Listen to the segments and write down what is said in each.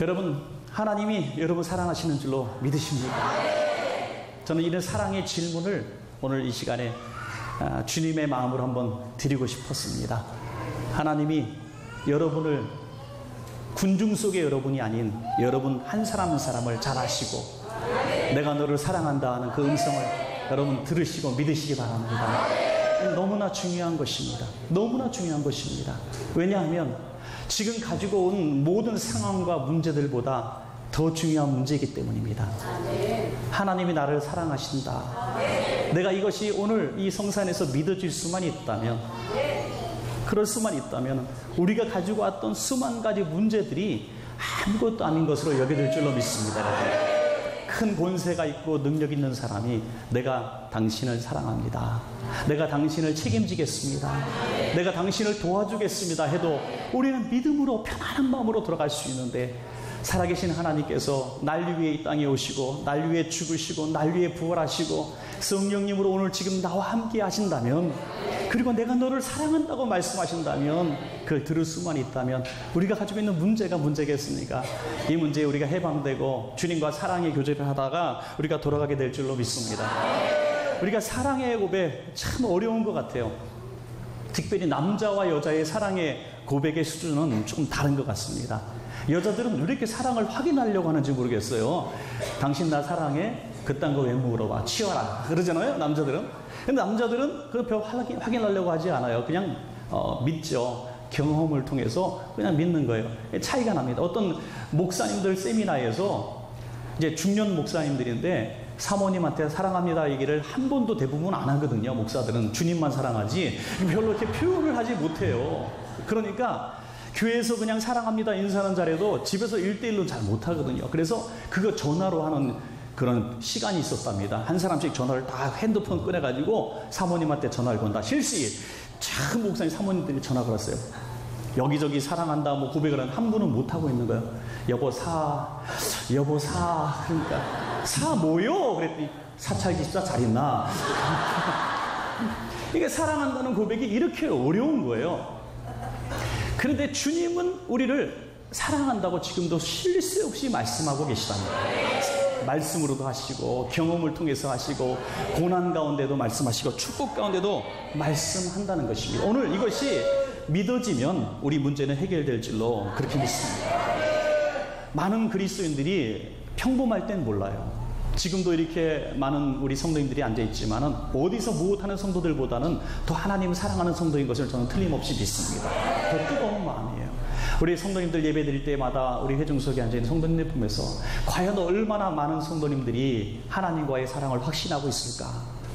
여러분, 하나님이 여러분 사랑하시는 줄로 믿으십니까? 저는 이런 사랑의 질문을 오늘 이 시간에 주님의 마음으로 한번 드리고 싶었습니다. 하나님이 여러분을 군중 속의 여러분이 아닌 여러분 한 사람 한 사람을 잘 아시고 내가 너를 사랑한다 하는 그 음성을 여러분 들으시고 믿으시기 바랍니다. 너무나 중요한 것입니다. 너무나 중요한 것입니다. 왜냐하면 지금 가지고 온 모든 상황과 문제들보다 더 중요한 문제이기 때문입니다. 하나님이 나를 사랑하신다. 내가 이것이 오늘 이 성산에서 믿어질 수만 있다면, 그럴 수만 있다면 우리가 가지고 왔던 수만 가지 문제들이 아무것도 아닌 것으로 여겨질 줄로 믿습니다. 큰 권세가 있고 능력 있는 사람이 내가 당신을 사랑합니다, 내가 당신을 책임지겠습니다, 내가 당신을 도와주겠습니다 해도 우리는 믿음으로 편안한 마음으로 들어갈 수 있는데, 살아계신 하나님께서 날 위해 이 땅에 오시고 날 위해 죽으시고 날 위해 부활하시고 성령님으로 오늘 지금 나와 함께 하신다면, 그리고 내가 너를 사랑한다고 말씀하신다면, 그걸 들을 수만 있다면 우리가 가지고 있는 문제가 문제겠습니까? 이 문제에 우리가 해방되고 주님과 사랑의 교제를 하다가 우리가 돌아가게 될 줄로 믿습니다. 우리가 사랑의 고백 참 어려운 것 같아요. 특별히 남자와 여자의 사랑의 고백의 수준은 조금 다른 것 같습니다. 여자들은 왜 이렇게 사랑을 확인하려고 하는지 모르겠어요. 당신 나 사랑해? 그딴 거 왜 물어봐? 치워라 그러잖아요, 남자들은. 근데 남자들은 그 별 확인하려고 하지 않아요. 그냥 믿죠. 경험을 통해서 그냥 믿는 거예요. 차이가 납니다. 어떤 목사님들 세미나에서 이제 중년 목사님들인데 사모님한테 사랑합니다 얘기를 한 번도 대부분 안 하거든요. 목사들은 주님만 사랑하지 별로 이렇게 표현을 하지 못해요. 그러니까 교회에서 그냥 사랑합니다 인사는 잘해도 집에서 1대1로 잘 못하거든요. 그래서 그거 전화로 하는 그런 시간이 있었답니다. 한 사람씩 전화를 다 핸드폰 꺼내가지고 사모님한테 전화를 건다. 실시 참 목사님 사모님들이 전화 걸었어요. 여기저기 사랑한다 뭐 고백을 한 분은 못하고 있는 거예요. 여보 사 그러니까 사 뭐요? 그랬더니 사찰기집사 잘 있나? 이게 사랑한다는 고백이 이렇게 어려운 거예요. 그런데 주님은 우리를 사랑한다고 지금도 쉴 새 없이 말씀하고 계시답니다. 말씀으로도 하시고 경험을 통해서 하시고 고난 가운데도 말씀하시고 축복 가운데도 말씀한다는 것입니다. 오늘 이것이 믿어지면 우리 문제는 해결될 줄로 그렇게 믿습니다. 많은 그리스도인들이 평범할 땐 몰라요. 지금도 이렇게 많은 우리 성도님들이 앉아있지만은 어디서 무엇하는 성도들보다는 더 하나님을 사랑하는 성도인 것을 저는 틀림없이 믿습니다. 더 뜨거운 마음이에요. 우리 성도님들 예배 드릴 때마다 우리 회중석에 앉아있는 성도님들 보면서 과연 얼마나 많은 성도님들이 하나님과의 사랑을 확신하고 있을까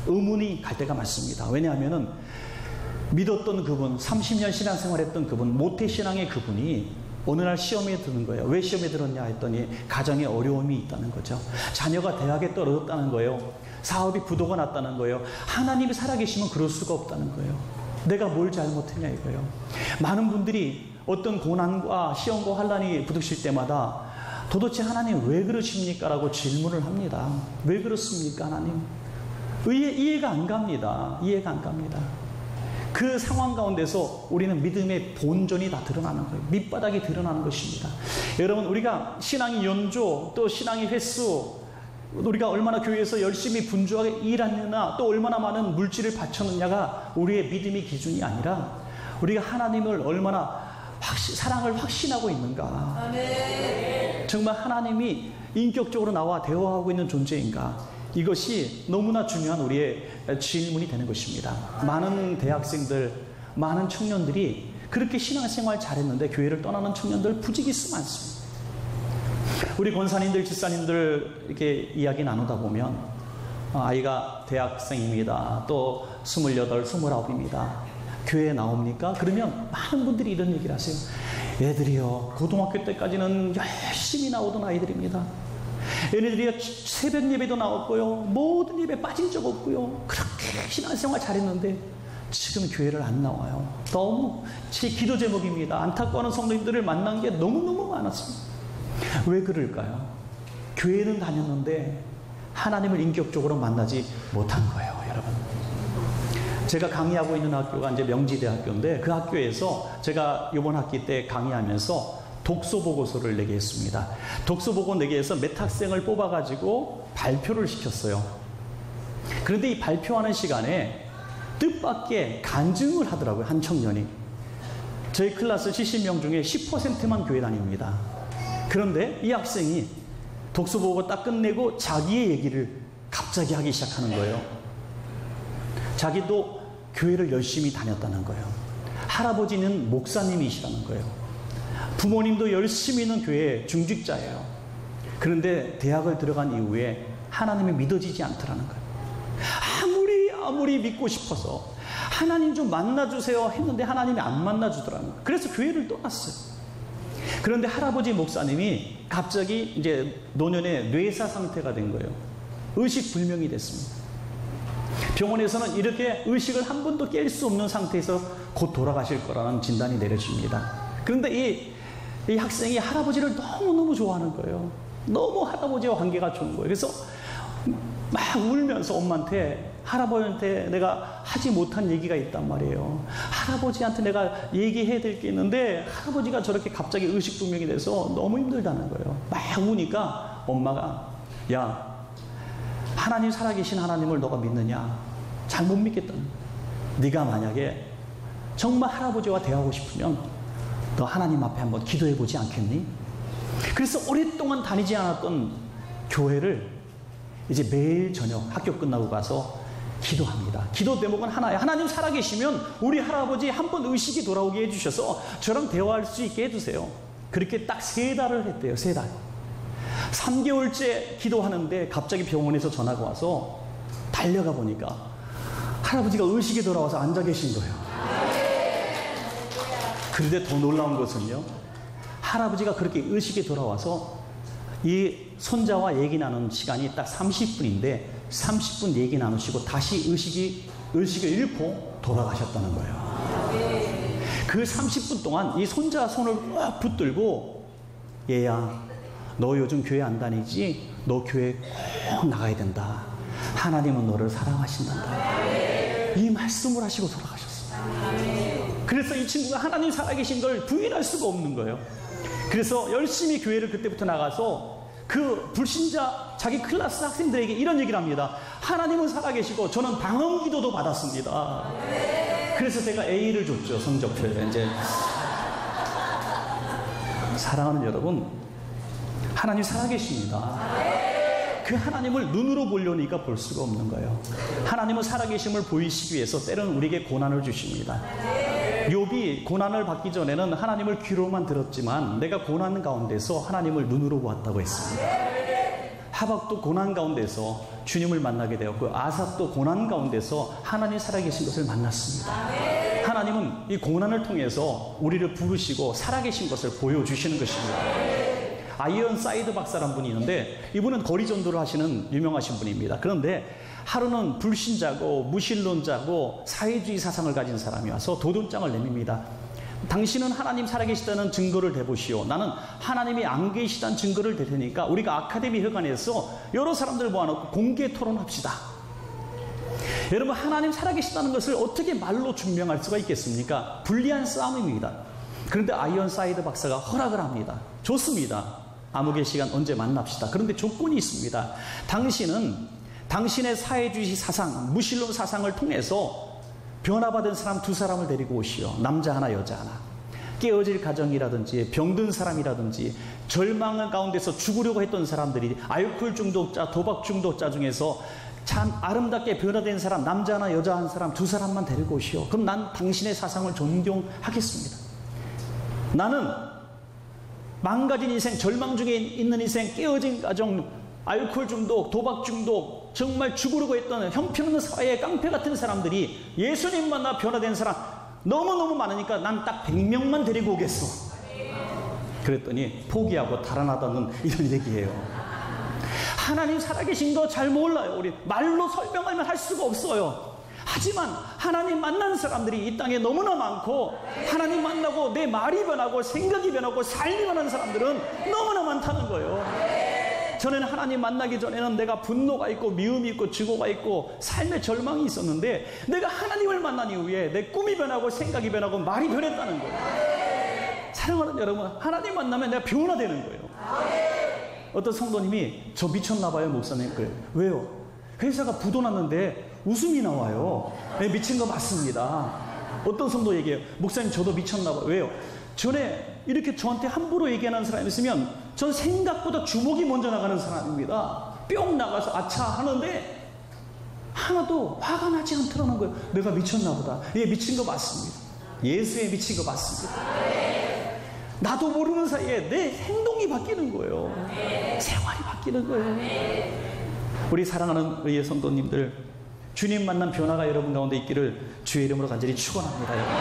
의문이 갈 때가 많습니다. 왜냐하면은 믿었던 그분, 30년 신앙생활했던 그분, 모태신앙의 그분이 어느 날 시험에 드는 거예요. 왜 시험에 들었냐 했더니 가정에 어려움이 있다는 거죠. 자녀가 대학에 떨어졌다는 거예요. 사업이 부도가 났다는 거예요. 하나님이 살아계시면 그럴 수가 없다는 거예요. 내가 뭘 잘못했냐 이거예요. 많은 분들이 어떤 고난과 시험과 환난이 부딪힐 때마다 도대체 하나님 왜 그러십니까? 라고 질문을 합니다. 왜 그렇습니까 하나님? 이해가 안 갑니다. 이해가 안 갑니다. 그 상황 가운데서 우리는 믿음의 본전이 다 드러나는 거예요. 밑바닥이 드러나는 것입니다. 여러분, 우리가 신앙의 연조, 또 신앙의 횟수, 우리가 얼마나 교회에서 열심히 분주하게 일하느냐, 또 얼마나 많은 물질을 바쳤느냐가 우리의 믿음의 기준이 아니라 우리가 하나님을 얼마나 사랑을 확신하고 있는가. 아멘. 정말 하나님이 인격적으로 나와 대화하고 있는 존재인가. 이것이 너무나 중요한 우리의 질문이 되는 것입니다. 많은 대학생들, 많은 청년들이 그렇게 신앙생활 잘했는데 교회를 떠나는 청년들 부지기수 많습니다. 우리 권사님들, 집사님들 이렇게 이야기 나누다 보면 아이가 대학생입니다. 또 28, 29입니다. 교회에 나옵니까? 그러면 많은 분들이 이런 얘기를 하세요. 애들이요, 고등학교 때까지는 열심히 나오던 아이들입니다. 얘네들이 새벽 예배도 나왔고요, 모든 예배 빠진 적 없고요, 그렇게 신앙생활 잘했는데 지금 교회를 안 나와요. 너무 제 기도 제목입니다. 안타까워하는 성도님들을 만난 게 너무너무 많았습니다. 왜 그럴까요? 교회는 다녔는데 하나님을 인격적으로 만나지 못한 거예요, 여러분. 제가 강의하고 있는 학교가 이제 명지대학교인데 그 학교에서 제가 이번 학기 때 강의하면서 독서보고서를 내게 했습니다. 독서보고 내게 해서 몇 학생을 뽑아가지고 발표를 시켰어요. 그런데 이 발표하는 시간에 뜻밖의 간증을 하더라고요. 한 청년이. 저희 클래스 70명 중에 10%만 교회 다닙니다. 그런데 이 학생이 독서보고 딱 끝내고 자기의 얘기를 갑자기 하기 시작하는 거예요. 자기도 교회를 열심히 다녔다는 거예요. 할아버지는 목사님이시라는 거예요. 부모님도 열심히 있는 교회 중직자예요. 그런데 대학을 들어간 이후에 하나님이 믿어지지 않더라는 거예요. 아무리 믿고 싶어서 하나님 좀 만나주세요 했는데 하나님이 안 만나주더라는 거예요. 그래서 교회를 떠났어요. 그런데 할아버지 목사님이 갑자기 이제 노년에 뇌사 상태가 된 거예요. 의식불명이 됐습니다. 병원에서는 이렇게 의식을 한 번도 깰 수 없는 상태에서 곧 돌아가실 거라는 진단이 내려집니다. 그런데 이 학생이 할아버지를 너무너무 좋아하는 거예요. 너무 할아버지와 관계가 좋은 거예요. 그래서 막 울면서 엄마한테, 할아버지한테 내가 하지 못한 얘기가 있단 말이에요. 할아버지한테 내가 얘기해야 될 게 있는데 할아버지가 저렇게 갑자기 의식불명이 돼서 너무 힘들다는 거예요. 막 우니까 엄마가, 야, 하나님 살아계신 하나님을 너가 믿느냐? 잘 못 믿겠다는 거예요. 네가 만약에 정말 할아버지와 대화하고 싶으면 너 하나님 앞에 한번 기도해 보지 않겠니? 그래서 오랫동안 다니지 않았던 교회를 이제 매일 저녁 학교 끝나고 가서 기도합니다. 기도 대목은 하나예요. 하나님 살아계시면 우리 할아버지 한 번 의식이 돌아오게 해주셔서 저랑 대화할 수 있게 해주세요. 그렇게 딱 3달을 했대요. 3달. 3개월째 기도하는데 갑자기 병원에서 전화가 와서 달려가 보니까 할아버지가 의식이 돌아와서 앉아 계신 거예요. 그런데 더 놀라운 것은요, 할아버지가 그렇게 의식이 돌아와서 이 손자와 얘기 나누는 시간이 딱 30분인데 30분 얘기 나누시고 다시 의식을 잃고 돌아가셨다는 거예요. 그 30분 동안 이 손자 손을 꽉 붙들고, 얘야, 너 요즘 교회 안 다니지? 너 교회 꼭 나가야 된다. 하나님은 너를 사랑하신단다. 이 말씀을 하시고 돌아가셨어요. 그래서 이 친구가 하나님 살아계신 걸 부인할 수가 없는 거예요. 그래서 열심히 교회를 그때부터 나가서 그 불신자 자기 클래스 학생들에게 이런 얘기를 합니다. 하나님은 살아계시고 저는 방언 기도도 받았습니다. 그래서 제가 A를 줬죠. 성적표에. 이제 사랑하는 여러분, 하나님 살아계십니다. 그 하나님을 눈으로 보려니까 볼 수가 없는 거예요. 하나님은 살아계심을 보이시기 위해서 때로는 우리에게 고난을 주십니다. 욥이 고난을 받기 전에는 하나님을 귀로만 들었지만 내가 고난 가운데서 하나님을 눈으로 보았다고 했습니다. 하박도 고난 가운데서 주님을 만나게 되었고, 아삽도 고난 가운데서 하나님 살아계신 것을 만났습니다. 하나님은 이 고난을 통해서 우리를 부르시고 살아계신 것을 보여주시는 것입니다. 아이언 사이드 박사라는 분이 있는데 이분은 거리 전도를 하시는 유명하신 분입니다. 그런데 하루는 불신자고 무신론자고 사회주의 사상을 가진 사람이 와서 도돈장을 내밉니다. 당신은 하나님 살아계시다는 증거를 대보시오. 나는 하나님이 안 계시다는 증거를 댈 테니까 우리가 아카데미 회관에서 여러 사람들 모아놓고 공개 토론합시다. 여러분, 하나님 살아계시다는 것을 어떻게 말로 증명할 수가 있겠습니까? 불리한 싸움입니다. 그런데 아이언 사이드 박사가 허락을 합니다. 좋습니다. 암흑의 시간 언제 만납시다. 그런데 조건이 있습니다. 당신은 당신의 사회주의 사상, 무신론 사상을 통해서 변화받은 사람 2사람을 데리고 오시오. 남자 하나, 여자 하나. 깨어질 가정이라든지 병든 사람이라든지 절망 가운데서 죽으려고 했던 사람들이, 알코올 중독자, 도박 중독자 중에서 참 아름답게 변화된 사람, 남자 하나, 여자 한 사람, 2사람만 데리고 오시오. 그럼 난 당신의 사상을 존경하겠습니다. 나는 망가진 인생, 절망 중에 있는 인생, 깨어진 가정, 알코올 중독, 도박 중독, 정말 죽으려고 했던 형편없는 사회의 깡패 같은 사람들이 예수님 만나 변화된 사람 너무너무 많으니까 난 딱 100명만 데리고 오겠어. 그랬더니 포기하고 달아나다는 이런 얘기예요. 하나님 살아계신 거 잘 몰라요. 우리 말로 설명하면 할 수가 없어요. 하지만 하나님 만난 사람들이 이 땅에 너무나 많고, 하나님 만나고 내 말이 변하고 생각이 변하고 삶이 변하는 사람들은 너무나 많다는 거예요. 저는 하나님 만나기 전에는 내가 분노가 있고 미움이 있고 증오가 있고 삶의 절망이 있었는데, 내가 하나님을 만난 이후에 내 꿈이 변하고 생각이 변하고 말이 변했다는 거예요. 사랑하는 여러분, 하나님 만나면 내가 변화되는 거예요. 어떤 성도님이 저 미쳤나 봐요, 목사님. 그래. 왜요? 회사가 부도났는데 웃음이 나와요. 네, 미친 거 맞습니다. 어떤 성도 얘기해요. 목사님 저도 미쳤나 봐요. 왜요? 전에 이렇게 저한테 함부로 얘기하는 사람이 있으면 전 생각보다 주먹이 먼저 나가는 사람입니다. 뿅 나가서 아차 하는데 하나도 화가 나지 않더라는 거예요. 내가 미쳤나 보다. 예, 미친 거 맞습니다. 예수에 미친 거 맞습니다. 나도 모르는 사이에 내 행동이 바뀌는 거예요. 생활이 바뀌는 거예요. 우리 사랑하는 우리의 성도님들, 주님 만난 변화가 여러분 가운데 있기를 주의 이름으로 간절히 축원합니다. 여러분.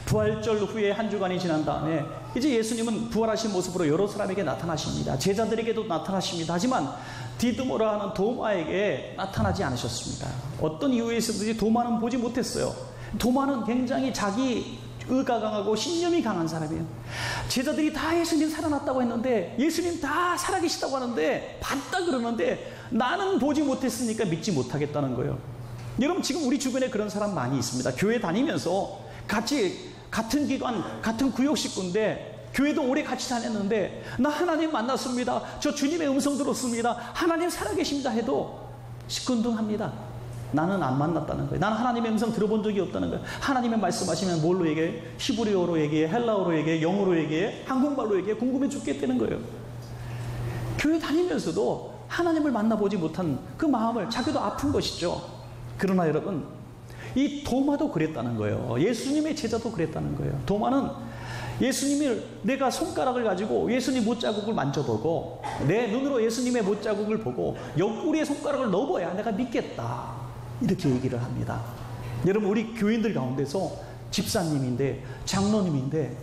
부활절 후에 한 주간이 지난 다음에 이제 예수님은 부활하신 모습으로 여러 사람에게 나타나십니다. 제자들에게도 나타나십니다. 하지만 디드모라 하는 도마에게 나타나지 않으셨습니다. 어떤 이유에 있었든지 도마는 보지 못했어요. 도마는 굉장히 자기 의가 강하고 신념이 강한 사람이에요. 제자들이 다 예수님 살아났다고 했는데, 예수님 다 살아계시다고 하는데, 봤다 그러는데 나는 보지 못했으니까 믿지 못하겠다는 거예요. 여러분, 지금 우리 주변에 그런 사람 많이 있습니다. 교회 다니면서 같은 기관, 같은 구역 식구인데 교회도 오래 같이 다녔는데 나 하나님 만났습니다. 저 주님의 음성 들었습니다. 하나님 살아계십니다 해도 시큰둥합니다. 나는 안 만났다는 거예요. 나는 하나님의 음성 들어본 적이 없다는 거예요. 하나님의 말씀하시면 뭘로 얘기해? 히브리어로 얘기해? 헬라어로 얘기해? 영어로 얘기해? 한국말로 얘기해? 궁금해 죽겠다는 거예요. 교회 다니면서도 하나님을 만나보지 못한 그 마음을, 자기도 아픈 것이죠. 그러나 여러분, 이 도마도 그랬다는 거예요. 예수님의 제자도 그랬다는 거예요. 도마는 예수님을, 내가 손가락을 가지고 예수님 못자국을 만져보고 내 눈으로 예수님의 못자국을 보고 옆구리에 손가락을 넣어봐야 내가 믿겠다, 이렇게 얘기를 합니다. 여러분, 우리 교인들 가운데서 집사님인데, 장로님인데,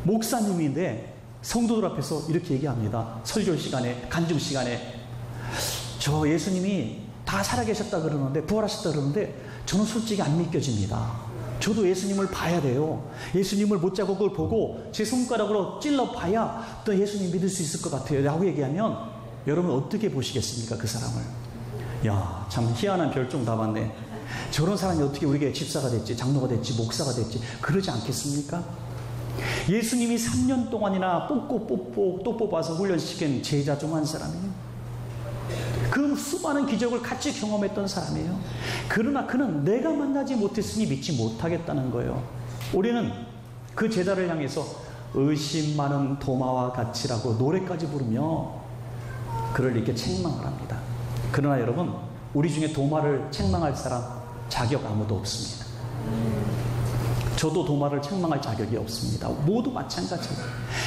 목사님인데 성도들 앞에서 이렇게 얘기합니다. 설교 시간에, 간증 시간에, 저 예수님이 다 살아계셨다 그러는데, 부활하셨다 그러는데 저는 솔직히 안 믿겨집니다. 저도 예수님을 봐야 돼요. 예수님을 못자국을 보고 제 손가락으로 찔러 봐야 또 예수님 믿을 수 있을 것 같아요 라고 얘기하면 여러분 어떻게 보시겠습니까? 그 사람을. 야, 참 희한한 별종 다 봤네. 저런 사람이 어떻게 우리에게 집사가 됐지, 장로가 됐지, 목사가 됐지, 그러지 않겠습니까? 예수님이 3년 동안이나 뽑고 또 뽑아서 훈련시킨 제자 중 한 사람이에요. 그 수많은 기적을 같이 경험했던 사람이에요. 그러나 그는 내가 만나지 못했으니 믿지 못하겠다는 거예요. 우리는 그 제자를 향해서 의심 많은 도마와 같이라고 노래까지 부르며 그를 이렇게 책망을 합니다. 그러나 여러분, 우리 중에 도마를 책망할 사람 자격 아무도 없습니다. 저도 도마를 책망할 자격이 없습니다. 모두 마찬가지입니다.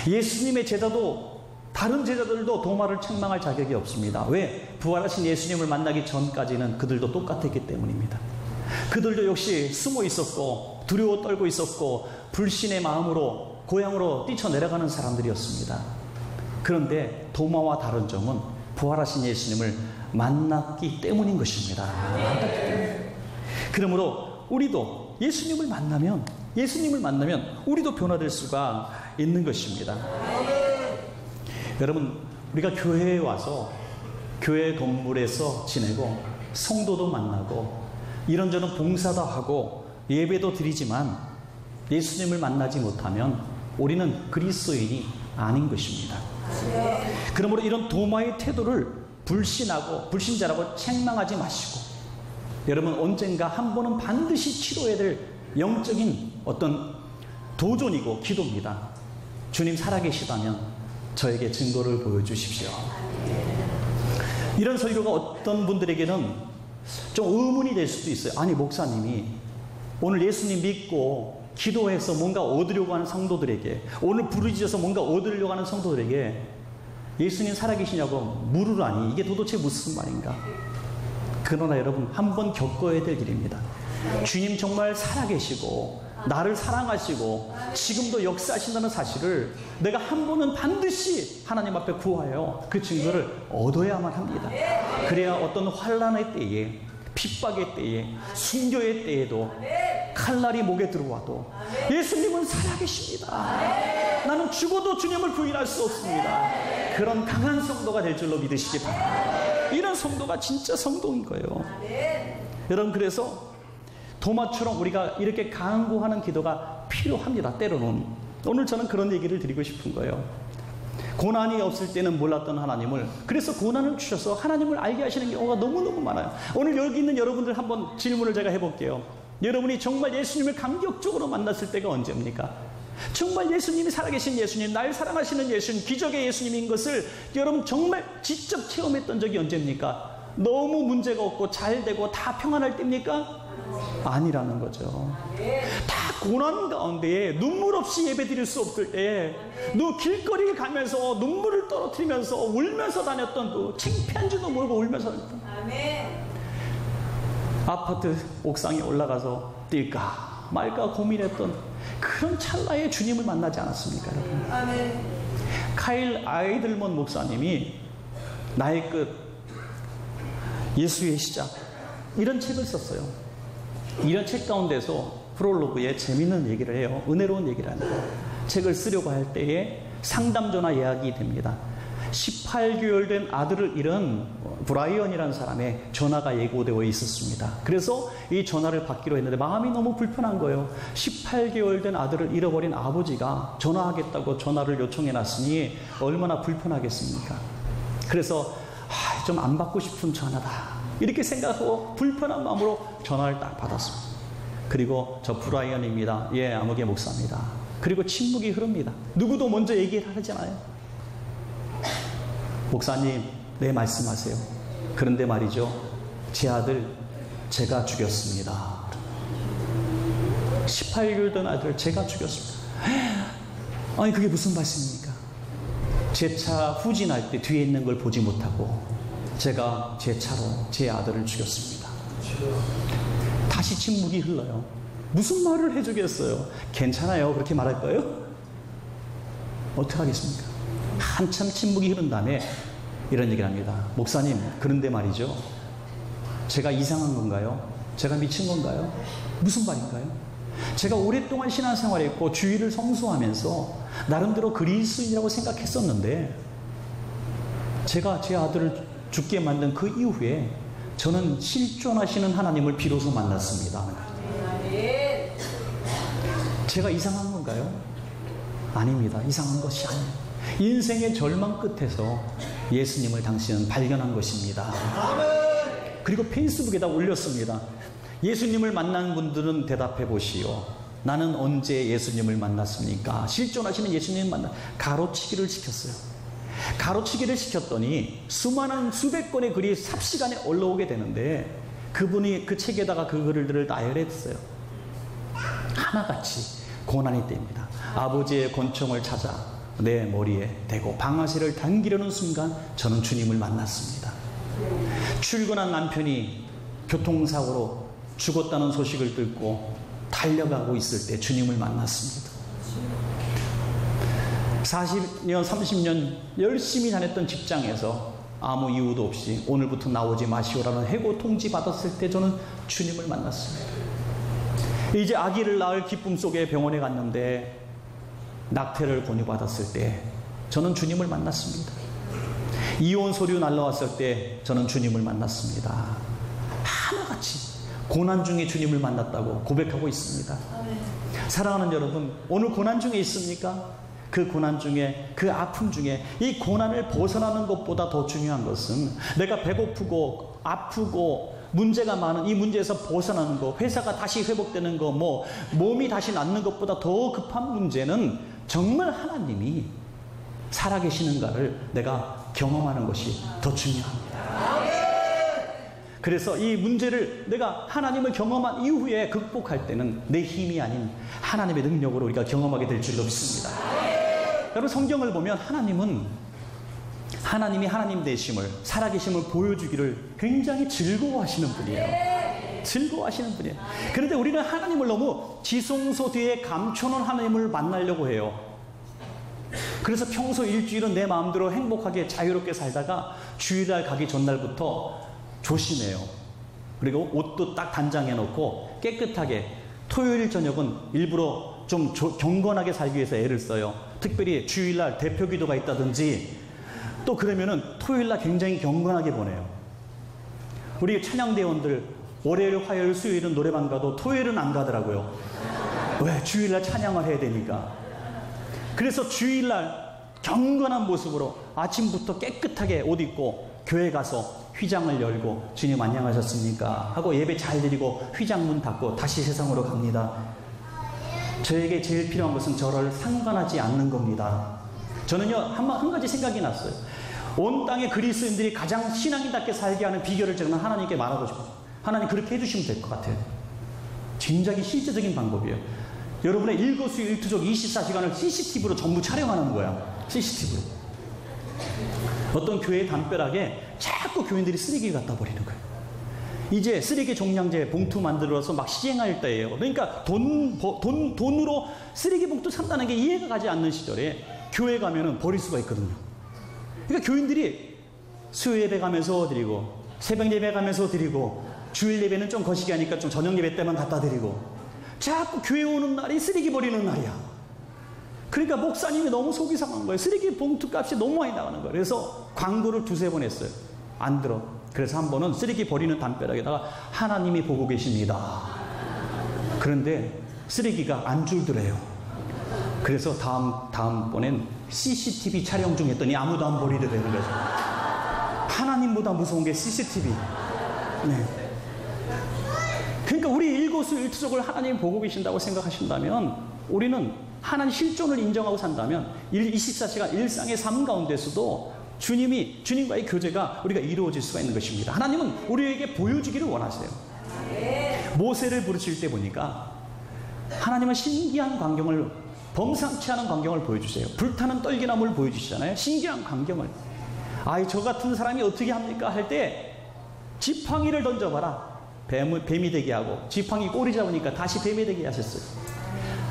예수님의 제자도, 다른 제자들도 도마를 책망할 자격이 없습니다. 왜? 부활하신 예수님을 만나기 전까지는 그들도 똑같았기 때문입니다. 그들도 역시 숨어 있었고 두려워 떨고 있었고 불신의 마음으로 고향으로 뛰쳐내려가는 사람들이었습니다. 그런데 도마와 다른 점은 부활하신 예수님을 만났기 때문인 것입니다. 만났기 때문에. 그러므로 우리도 예수님을 만나면 우리도 변화될 수가 있는 것입니다. 여러분, 우리가 교회에 와서 교회 건물에서 지내고 성도도 만나고 이런저런 봉사도 하고 예배도 드리지만 예수님을 만나지 못하면 우리는 그리스도인이 아닌 것입니다. 그러므로 이런 도마의 태도를 불신하고 불신자라고 책망하지 마시고, 여러분 언젠가 한 번은 반드시 치러야 될 영적인 어떤 도전이고 기도입니다. 주님 살아계시다면 저에게 증거를 보여주십시오. 이런 설교가 어떤 분들에게는 좀 의문이 될 수도 있어요. 아니, 목사님이 오늘 예수님 믿고 기도해서 뭔가 얻으려고 하는 성도들에게, 오늘 부르짖어서 뭔가 얻으려고 하는 성도들에게 예수님 살아계시냐고 물으라니, 이게 도대체 무슨 말인가? 그러나 여러분, 한번 겪어야 될 일입니다. 주님 정말 살아계시고 나를 사랑하시고 지금도 역사하신다는 사실을 내가 한 번은 반드시 하나님 앞에 구하여 그 증거를 얻어야만 합니다. 그래야 어떤 환난의 때에, 핍박의 때에, 순교의 때에도, 칼날이 목에 들어와도 예수님은 살아계십니다. 나는 죽어도 주님을 부인할 수 없습니다. 그런 강한 성도가 될 줄로 믿으시기 바랍니다. 이런 성도가 진짜 성도인 거예요. 여러분, 그래서 도마처럼 우리가 이렇게 간구하는 기도가 필요합니다. 때로는 오늘 저는 그런 얘기를 드리고 싶은 거예요. 고난이 없을 때는 몰랐던 하나님을, 그래서 고난을 주셔서 하나님을 알게 하시는 경우가 너무너무 많아요. 오늘 여기 있는 여러분들 한번 질문을 제가 해볼게요. 여러분이 정말 예수님을 감격적으로 만났을 때가 언제입니까? 정말 예수님이 살아계신 예수님, 날 사랑하시는 예수님, 기적의 예수님인 것을 여러분 정말 직접 체험했던 적이 언제입니까? 너무 문제가 없고 잘 되고 다 평안할 때입니까? 아니라는 거죠. 다 고난 가운데 눈물 없이 예배 드릴 수 없을 때, 길거리를 가면서 눈물을 떨어뜨리면서 울면서 다녔던, 그 창피한지도 모르고 울면서 다녔던, 아파트 옥상에 올라가서 뛸까 말까 고민했던 그런 찰나에 주님을 만나지 않았습니까, 여러분? 카일 아이들먼 목사님이 나의 끝, 예수의 시작, 이런 책을 썼어요. 이런 책 가운데서 프롤로그에 재미있는 얘기를 해요. 은혜로운 얘기를 합니다. 책을 쓰려고 할 때에 상담 전화 예약이 됩니다. 18개월 된 아들을 잃은 브라이언이라는 사람의 전화가 예고되어 있었습니다. 그래서 이 전화를 받기로 했는데 마음이 너무 불편한 거예요. 18개월 된 아들을 잃어버린 아버지가 전화하겠다고 전화를 요청해 놨으니 얼마나 불편하겠습니까? 그래서 좀 안 받고 싶은 전화다, 이렇게 생각하고 불편한 마음으로 전화를 딱 받았습니다. 그리고 저 브라이언입니다. 예, 아무개 목사입니다. 그리고 침묵이 흐릅니다. 누구도 먼저 얘기를 하잖아요. 목사님, 네, 말씀하세요. 그런데 말이죠, 제 아들 제가 죽였습니다. 18개월 된 아들 제가 죽였습니다. 아니, 그게 무슨 말씀입니까? 제 차 후진할 때 뒤에 있는 걸 보지 못하고 제가 제 차로 제 아들을 죽였습니다. 다시 침묵이 흘러요. 무슨 말을 해주겠어요? 괜찮아요, 그렇게 말할 거예요? 어떡하겠습니까? 한참 침묵이 흐른 다음에 이런 얘기를 합니다. 목사님, 그런데 말이죠, 제가 이상한 건가요? 제가 미친 건가요? 무슨 말인가요? 제가 오랫동안 신앙생활했고 주의를 성수하면서 나름대로 그리스도인이라고 생각했었는데, 제가 제 아들을 죽게 만든 그 이후에 저는 실존하시는 하나님을 비로소 만났습니다. 제가 이상한 건가요? 아닙니다. 이상한 것이 아니에요. 인생의 절망 끝에서 예수님을 당신은 발견한 것입니다. 그리고 페이스북에다 올렸습니다. 예수님을 만난 분들은 대답해 보시오. 나는 언제 예수님을 만났습니까? 실존하시는 예수님을 만나, 가로치기를 시켰어요. 가로치기를 시켰더니 수많은 수백 건의 글이 삽시간에 올라오게 되는데, 그분이 그 책에다가 그 글들을 나열했어요. 하나같이 고난이 때입니다. 아버지의 권총을 찾아 내 머리에 대고 방아쇠를 당기려는 순간 저는 주님을 만났습니다. 출근한 남편이 교통사고로 죽었다는 소식을 듣고 달려가고 있을 때 주님을 만났습니다. 40년, 30년 열심히 다녔던 직장에서 아무 이유도 없이 오늘부터 나오지 마시오라는 해고 통지 받았을 때 저는 주님을 만났습니다. 이제 아기를 낳을 기쁨 속에 병원에 갔는데 낙태를 권유받았을 때 저는 주님을 만났습니다. 이혼 서류 날라왔을 때 저는 주님을 만났습니다. 하나같이 고난 중에 주님을 만났다고 고백하고 있습니다. 사랑하는 여러분, 오늘 고난 중에 있습니까? 그 고난 중에, 그 아픔 중에 이 고난을 벗어나는 것보다 더 중요한 것은, 내가 배고프고 아프고 문제가 많은 이 문제에서 벗어나는 거, 회사가 다시 회복되는 거, 몸이 다시 낫는 것보다 더 급한 문제는 정말 하나님이 살아계시는가를 내가 경험하는 것이 더 중요합니다. 그래서 이 문제를 내가 하나님을 경험한 이후에 극복할 때는 내 힘이 아닌 하나님의 능력으로 우리가 경험하게 될 줄로 믿습니다. 여러분, 성경을 보면 하나님이 하나님 되심을, 살아계심을 보여주기를 굉장히 즐거워하시는 분이에요. 즐거워하시는 분이에요. 그런데 우리는 하나님을 너무 지성소 뒤에 감춰놓은 하나님을 만나려고 해요. 그래서 평소 일주일은 내 마음대로 행복하게 자유롭게 살다가 주일날 가기 전날부터 조심해요. 그리고 옷도 딱 단장해 놓고 깨끗하게, 토요일 저녁은 일부러 좀 경건하게 살기 위해서 애를 써요. 특별히 주일날 대표 기도가 있다든지, 또 그러면은 토요일날 굉장히 경건하게 보내요. 우리 찬양대원들 월요일, 화요일, 수요일은 노래방 가도 토요일은 안 가더라고요. 왜? 주일날 찬양을 해야 되니까. 그래서 주일날 경건한 모습으로 아침부터 깨끗하게 옷 입고 교회 가서 휘장을 열고 주님 안녕하셨습니까? 하고 예배 잘 드리고 휘장 문 닫고 다시 세상으로 갑니다. 저에게 제일 필요한 것은 저를 상관하지 않는 겁니다. 저는요, 한 가지 생각이 났어요. 온 땅의 그리스도인들이 가장 신앙인답게 살게 하는 비결을 저는 하나님께 말하고 싶어요. 하나님 그렇게 해주시면 될 것 같아요. 굉장히 실제적인 방법이에요. 여러분의 일거수일투족 24시간을 CCTV로 전부 촬영하는 거야. CCTV로. 어떤 교회 담벼락에 자꾸 교인들이 쓰레기를 갖다 버리는 거예요. 이제 쓰레기 종량제 봉투 만들어서 막 시행할 때예요. 그러니까 돈으로 쓰레기 봉투 산다는 게 이해가 가지 않는 시절에 교회 가면은 버릴 수가 있거든요. 그러니까 교인들이 수요 예배 가면서 드리고 새벽 예배 가면서 드리고 주일 예배는 좀 거시기 하니까 좀 저녁 예배 때만 갖다 드리고 자꾸 교회 오는 날이 쓰레기 버리는 날이야. 그러니까 목사님이 너무 속이 상한 거예요. 쓰레기 봉투 값이 너무 많이 나가는 거예요. 그래서 광고를 2-3번 했어요. 안 들어. 그래서 한 번은 쓰레기 버리는 담벼락에다가 하나님이 보고 계십니다. 그런데 쓰레기가 안 줄더래요. 그래서 다음번엔 CCTV 촬영 중 했더니 아무도 안 버리게 되는 거죠. 하나님보다 무서운 게 CCTV. 네. 그러니까 우리 일거수일투족을 하나님이 보고 계신다고 생각하신다면 우리는 하나님 실존을 인정하고 산다면 24시간 일상의 삶 가운데서도 주님과의 교제가 우리가 이루어질 수가 있는 것입니다. 하나님은 우리에게 보여주기를 원하세요. 모세를 부르실 때 보니까 하나님은 신기한 광경을, 범상치 않은 광경을 보여주세요. 불타는 떨기나무를 보여주시잖아요. 신기한 광경을. 아이, 저 같은 사람이 어떻게 합니까? 할 때 지팡이를 던져봐라. 뱀이 되게 하고, 지팡이 꼬리 잡으니까 다시 뱀이 되게 하셨어요.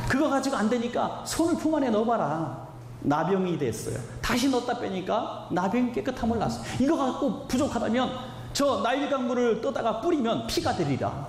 그거 가지고 안 되니까 손을 품 안에 넣어봐라. 나병이 됐어요. 다시 넣었다 빼니까 나병이 깨끗함을 났어요. 이거 갖고 부족하다면 저 나일강물을 떠다가 뿌리면 피가 되리라.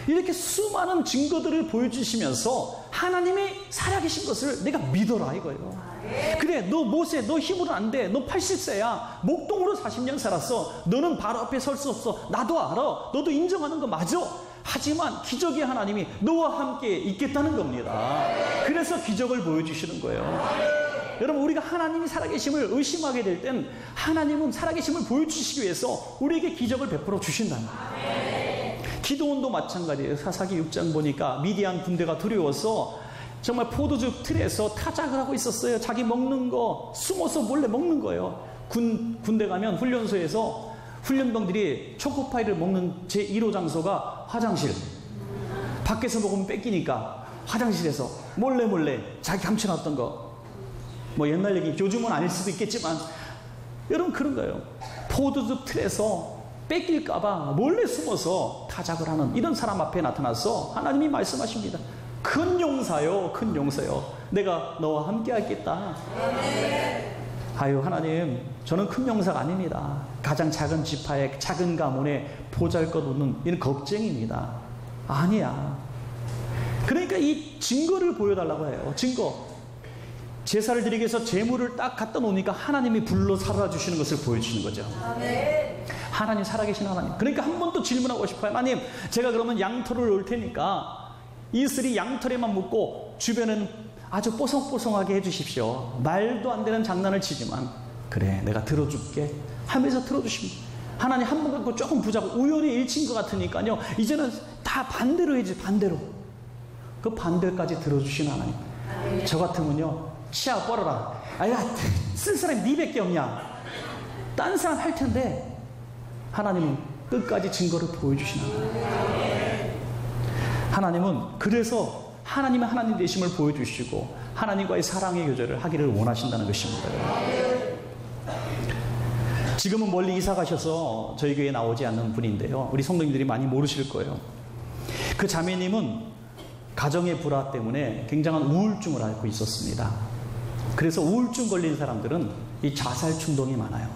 이렇게 수많은 증거들을 보여주시면서 하나님이 살아계신 것을 내가 믿어라 이거예요. 그래, 너 모세, 너 힘으로 안 돼. 너 80세야. 목동으로 40년 살았어. 너는 바로 앞에 설 수 없어. 나도 알아. 너도 인정하는 거 맞아. 하지만 기적의 하나님이 너와 함께 있겠다는 겁니다. 그래서 기적을 보여주시는 거예요. 여러분, 우리가 하나님이 살아계심을 의심하게 될 땐 하나님은 살아계심을 보여주시기 위해서 우리에게 기적을 베풀어 주신다는 거예요. 기도원도 마찬가지예요. 사사기 6장 보니까 미디안 군대가 두려워서 정말 포도주 틀에서 타작을 하고 있었어요. 자기 먹는 거 숨어서 몰래 먹는 거예요. 군대 가면 훈련소에서 훈련병들이 초코파이를 먹는 제1호 장소가 화장실. 밖에서 먹으면 뺏기니까 화장실에서 몰래 자기 감춰놨던 거. 뭐 옛날 얘기, 요즘은 아닐 수도 있겠지만 여러분 그런 거예요. 포도주 틀에서 뺏길까봐 몰래 숨어서 타작을 하는 이런 사람 앞에 나타나서 하나님이 말씀하십니다. 큰 용사요, 큰 용사요. 내가 너와 함께 하겠다. 아유, 하나님, 저는 큰 용사가 아닙니다. 가장 작은 지파에 작은 가문에 보잘것없는 이런 겁쟁입니다. 아니야. 그러니까 이 증거를 보여달라고 해요. 증거. 제사를 드리기 위해서 제물을 딱 갖다 놓으니까 하나님이 불러 살아주시는 것을 보여주시는 거죠. 하나님, 살아계신 하나님. 그러니까 한 번 또 질문하고 싶어요. 하나님, 제가 그러면 양털을 놓을 테니까 이슬이 양털에만 묶고 주변은 아주 뽀송뽀송하게 해주십시오. 말도 안 되는 장난을 치지만 그래, 내가 들어줄게 하면서 들어주십니다. 하나님, 한 번 갖고 조금 부자고 우연히 일친 것 같으니까요, 이제는 다 반대로 해야지. 반대로. 그 반대까지 들어주시는 하나님. 저 같으면요, 치아 뻗어라. 아야, 쓸 사람이 니밖에 없냐. 딴 사람 할 텐데 하나님은 끝까지 증거를 보여주시는 하나님. 하나님은 그래서 하나님의 하나님 되심을 보여주시고 하나님과의 사랑의 교제를 하기를 원하신다는 것입니다. 지금은 멀리 이사 가셔서 저희 교회에 나오지 않는 분인데요, 우리 성도님들이 많이 모르실 거예요. 그 자매님은 가정의 불화 때문에 굉장한 우울증을 앓고 있었습니다. 그래서 우울증 걸린 사람들은 이 자살 충동이 많아요.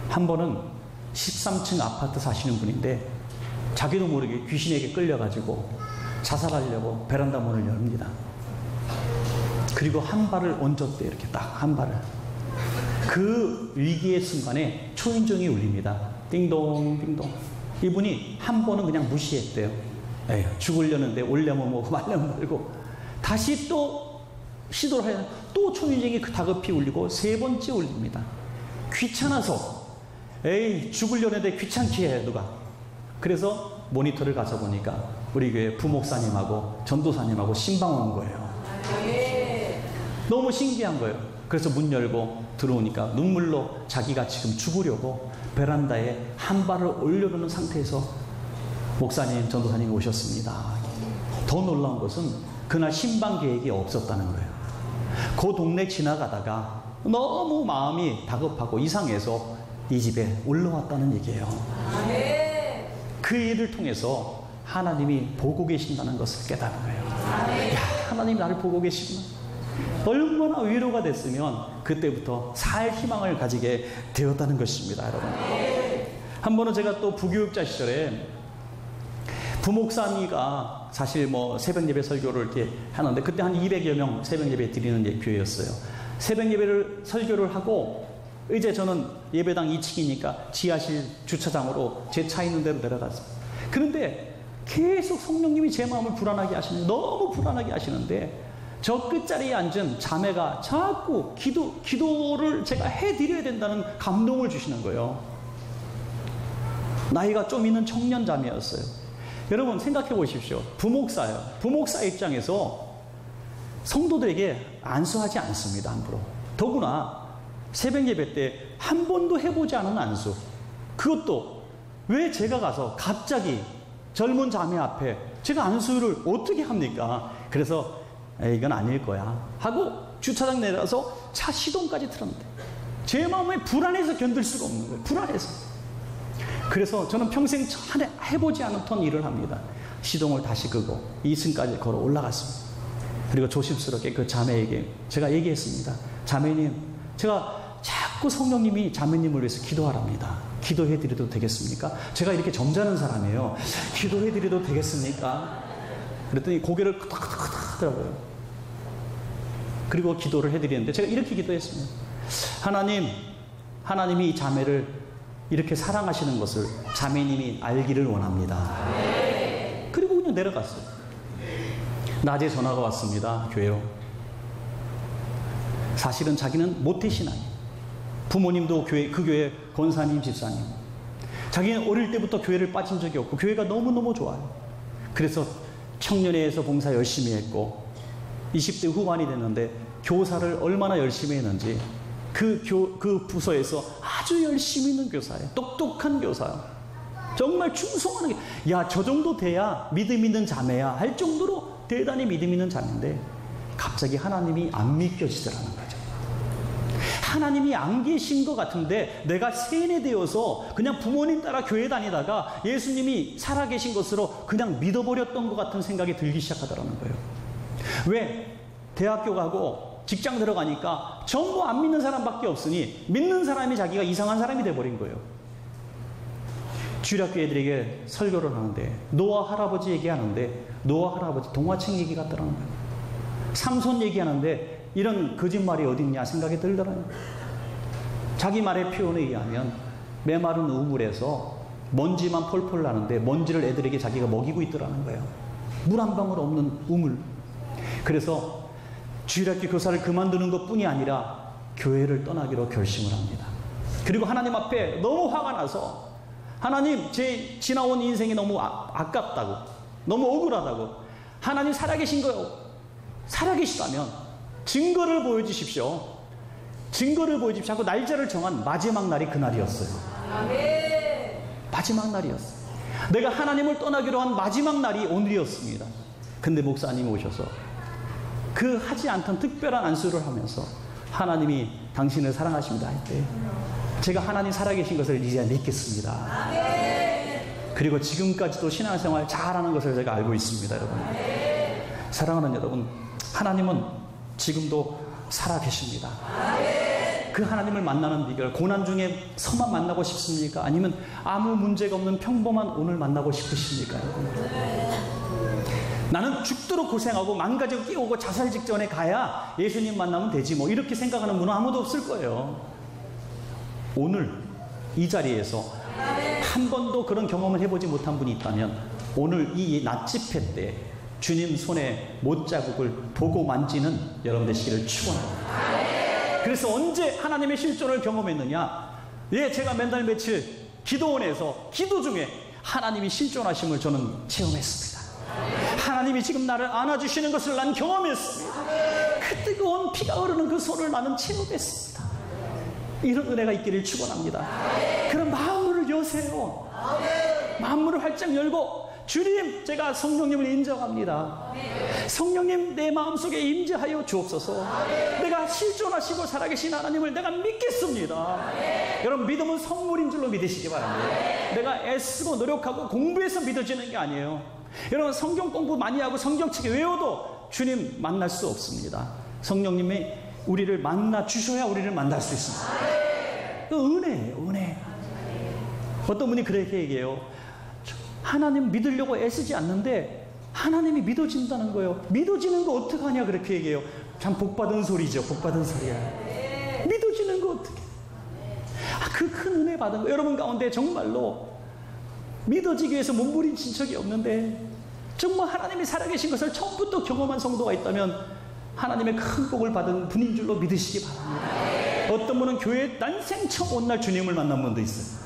한 번은 13층 아파트 사시는 분인데 자기도 모르게 귀신에게 끌려가지고 자살하려고 베란다 문을 열립니다. 그리고 한 발을 얹었대요. 이렇게 딱 한 발을. 그 위기의 순간에 초인종이 울립니다. 띵동 띵동. 이분이 한 번은 그냥 무시했대요. 에휴, 죽으려는데 오려면 뭐고 말려면 말고. 다시 또 시도를 하여 또 초인종이 다급히 울리고 세 번째 울립니다. 귀찮아서 에이 죽으려는데 귀찮게 해 누가. 그래서 모니터를 가서 보니까 우리 교회 부목사님하고 전도사님하고 신방 온 거예요. 너무 신기한 거예요. 그래서 문 열고 들어오니까 눈물로 자기가 지금 죽으려고 베란다에 한 발을 올려놓는 상태에서 목사님, 전도사님이 오셨습니다. 더 놀라운 것은 그날 신방 계획이 없었다는 거예요. 그 동네 지나가다가 너무 마음이 다급하고 이상해서 이 집에 올라왔다는 얘기예요. 그 일을 통해서 하나님이 보고 계신다는 것을 깨달은 거예요. 야, 하나님이 나를 보고 계시구나. 얼마나 위로가 됐으면 그때부터 살 희망을 가지게 되었다는 것입니다, 여러분. 한 번은 제가 또 부교육자 시절에 부목사님이가 사실 뭐 새벽 예배 설교를 이렇게 하는데 그때 한 200여 명 새벽 예배 드리는 교회였어요. 새벽 예배를 설교를 하고 이제 저는 예배당 2층이니까 지하실 주차장으로 제 차 있는 데로 내려갔어요. 그런데 계속 성령님이 제 마음을 불안하게 하시는데 너무 불안하게 하시는데 저 끝자리에 앉은 자매가 자꾸 기도를 제가 해드려야 된다는 감동을 주시는 거예요. 나이가 좀 있는 청년 자매였어요. 여러분 생각해 보십시오. 부목사예요. 부목사 입장에서 성도들에게 안수하지 않습니다. 함부로. 더구나 새벽 예배 때 한 번도 해보지 않은 안수. 그것도 왜 제가 가서 갑자기 젊은 자매 앞에 제가 안수를 어떻게 합니까? 그래서 이건 아닐 거야 하고 주차장 내려서 차 시동까지 틀었는데 제 마음에 불안해서 견딜 수가 없는 거예요. 불안해서. 그래서 저는 평생 해보지 않았던 일을 합니다. 시동을 다시 끄고 2층까지 걸어 올라갔습니다. 그리고 조심스럽게 그 자매에게 제가 얘기했습니다. 자매님, 제가 자꾸 성령님이 자매님을 위해서 기도하랍니다. 기도해드려도 되겠습니까? 제가 이렇게 점잖은 사람이에요. 기도해드려도 되겠습니까? 그랬더니 고개를 끄덕끄덕 하더라고요. 그리고 기도를 해드리는데 제가 이렇게 기도했습니다. 하나님이 이 자매를 이렇게 사랑하시는 것을 자매님이 알기를 원합니다. 그리고 그냥 내려갔어요. 낮에 전화가 왔습니다. 교회로. 사실은 자기는 모태신앙이에요. 부모님도 그 교회 권사님, 집사님. 자기는 어릴 때부터 교회를 빠진 적이 없고 교회가 너무너무 좋아요. 그래서 청년회에서 봉사 열심히 했고 20대 후반이 됐는데 교사를 얼마나 열심히 했는지 그 부서에서 아주 열심히 있는 교사예요. 똑똑한 교사예요. 정말 충성하는 게, 야, 저 정도 돼야 믿음 있는 자매야 할 정도로 대단히 믿음 있는 자매인데 갑자기 하나님이 안 믿겨지더라는 거죠. 하나님이 안 계신 것 같은데 내가 세뇌되어서 그냥 부모님 따라 교회 다니다가 예수님이 살아계신 것으로 그냥 믿어버렸던 것 같은 생각이 들기 시작하더라는 거예요. 왜? 대학교 가고 직장 들어가니까 전부 안 믿는 사람밖에 없으니 믿는 사람이 자기가 이상한 사람이 돼버린 거예요. 주일학교 애들에게 설교를 하는데 노아 할아버지 얘기하는데 노아 할아버지 동화책 얘기 같더라는 거예요. 삼손 얘기하는데 이런 거짓말이 어딨냐 생각이 들더라고요. 자기 말의 표현에 의하면 메마른 우물에서 먼지만 폴폴 나는데 먼지를 애들에게 자기가 먹이고 있더라는 거예요. 물 한 방울 없는 우물. 그래서 주일학교 교사를 그만두는 것뿐이 아니라 교회를 떠나기로 결심을 합니다. 그리고 하나님 앞에 너무 화가 나서 하나님, 제 지나온 인생이 너무 아깝다고, 너무 억울하다고, 하나님 살아계신 거요. 살아계시다면 증거를 보여주십시오. 증거를 보여주십시오 하고 날짜를 정한 마지막 날이 그날이었어요. 마지막 날이었어요. 내가 하나님을 떠나기로 한 마지막 날이 오늘이었습니다. 근데 목사님이 오셔서 그 하지 않던 특별한 안수를 하면서 하나님이 당신을 사랑하십니다 할 때 제가 하나님 살아계신 것을 이제 믿겠습니다. 그리고 지금까지도 신앙생활 잘하는 것을 제가 알고 있습니다. 여러분, 사랑하는 여러분, 하나님은 지금도 살아계십니다. 그 하나님을 만나는 비결, 고난 중에 서만 만나고 싶습니까? 아니면 아무 문제가 없는 평범한 오늘 만나고 싶으십니까? 나는 죽도록 고생하고 망가지고 깨우고 자살 직전에 가야 예수님 만나면 되지 뭐 이렇게 생각하는 분은 아무도 없을 거예요. 오늘 이 자리에서 한 번도 그런 경험을 해보지 못한 분이 있다면 오늘 이 낮 집회 때 주님 손에 못자국을 보고 만지는 여러분 되시기를 축원합니다. 그래서 언제 하나님의 실존을 경험했느냐? 제가 맨날 며칠 기도원에서 기도 중에 하나님이 실존하심을 저는 체험했습니다. 하나님이 지금 나를 안아주시는 것을 난 경험했습니다. 그 뜨거운 피가 흐르는 그 손을 나는 체험했습니다. 이런 은혜가 있기를 축원합니다. 그럼 마음문을 여세요. 마음문을 활짝 열고, 주님, 제가 성령님을 인정합니다. 성령님, 내 마음속에 임재하여 주옵소서. 내가 실존하시고 살아계신 하나님을 내가 믿겠습니다. 여러분, 믿음은 선물인 줄로 믿으시기 바랍니다. 내가 애쓰고 노력하고 공부해서 믿어지는 게 아니에요. 여러분, 성경 공부 많이 하고 성경책 외워도 주님 만날 수 없습니다. 성령님이 우리를 만나 주셔야 우리를 만날 수 있습니다. 그 은혜예요, 은혜. 어떤 분이 그렇게 얘기해요. 하나님 믿으려고 애쓰지 않는데 하나님이 믿어진다는 거예요. 믿어지는 거 어떡하냐 그렇게 얘기해요. 참 복받은 소리죠. 복받은 소리야. 믿어지는 거 어떻게? 그 큰 은혜 받은 거. 여러분 가운데 정말로 믿어지기 위해서 몸부림친 적이 없는데 정말 하나님이 살아계신 것을 처음부터 경험한 성도가 있다면 하나님의 큰 복을 받은 분인 줄로 믿으시기 바랍니다. 어떤 분은 교회에 난생 처음 온 날 주님을 만난 분도 있어요.